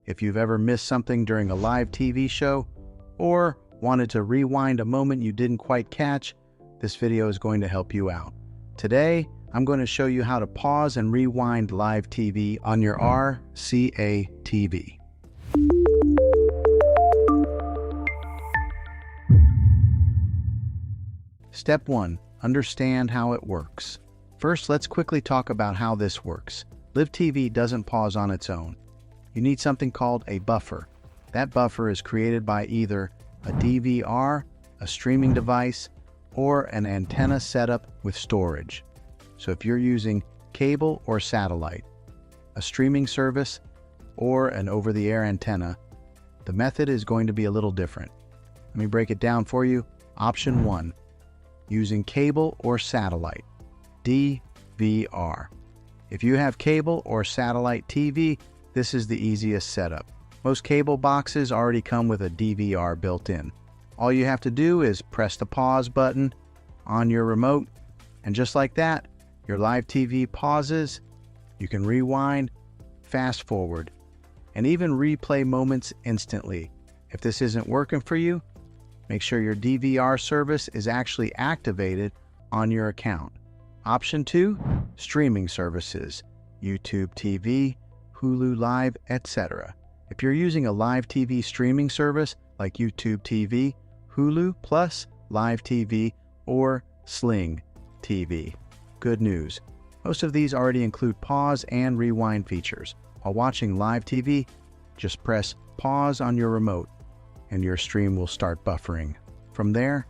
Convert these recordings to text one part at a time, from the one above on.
If you've ever missed something during a live TV show or wanted to rewind a moment you didn't quite catch, this video is going to help you out. Today, I'm going to show you how to pause and rewind live TV on your RCA TV. Step 1. Understand how it works. First, let's quickly talk about how this works. Live TV doesn't pause on its own. You need something called a buffer. That buffer is created by either a DVR, a streaming device, or an antenna setup with storage. So if you're using cable or satellite, a streaming service, or an over-the-air antenna, the method is going to be a little different. Let me break it down for you. Option 1, using cable or satellite, DVR. If you have cable or satellite TV, this is the easiest setup. Most cable boxes already come with a DVR built in. All you have to do is press the pause button on your remote, and just like that, your live TV pauses. You can rewind, fast forward, and even replay moments instantly. If this isn't working for you, make sure your DVR service is actually activated on your account. Option 2, streaming services, YouTube TV, Hulu Live, etc. If you're using a live TV streaming service like YouTube TV, Hulu Plus, Live TV, or Sling TV, good news. Most of these already include pause and rewind features. While watching live TV, just press pause on your remote and your stream will start buffering. From there,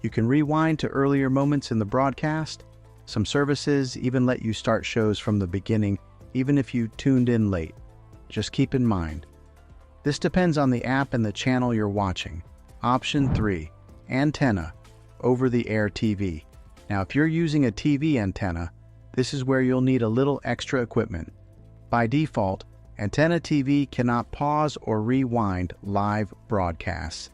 you can rewind to earlier moments in the broadcast. Some services even let you start shows from the beginning, even if you tuned in late. Just keep in mind, this depends on the app and the channel you're watching. Option 3, antenna, over-the-air TV. Now, if you're using a TV antenna, this is where you'll need a little extra equipment. By default, antenna TV cannot pause or rewind live broadcasts.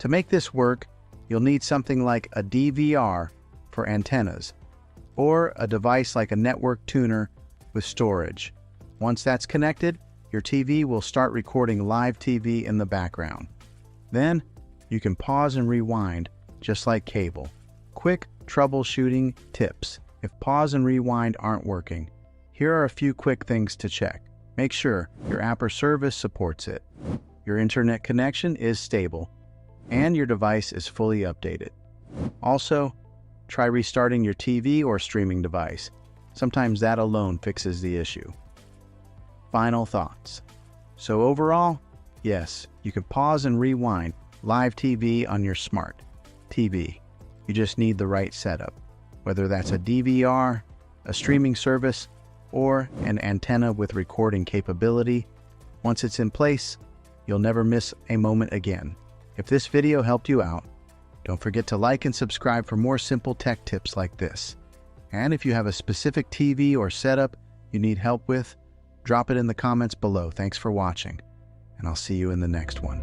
To make this work, you'll need something like a DVR for antennas, or a device like a network tuner with storage. Once that's connected, your TV will start recording live TV in the background. Then, you can pause and rewind just like cable. Quick troubleshooting tips. If pause and rewind aren't working, here are a few quick things to check. Make sure your app or service supports it, your internet connection is stable, and your device is fully updated. Also, try restarting your TV or streaming device. Sometimes that alone fixes the issue. Final thoughts. So overall, yes, you can pause and rewind live TV on your smart TV. You just need the right setup, whether that's a DVR, a streaming service, or an antenna with recording capability. Once it's in place, you'll never miss a moment again. If this video helped you out, don't forget to like and subscribe for more simple tech tips like this. And if you have a specific TV or setup you need help with, drop it in the comments below. Thanks for watching, and I'll see you in the next one.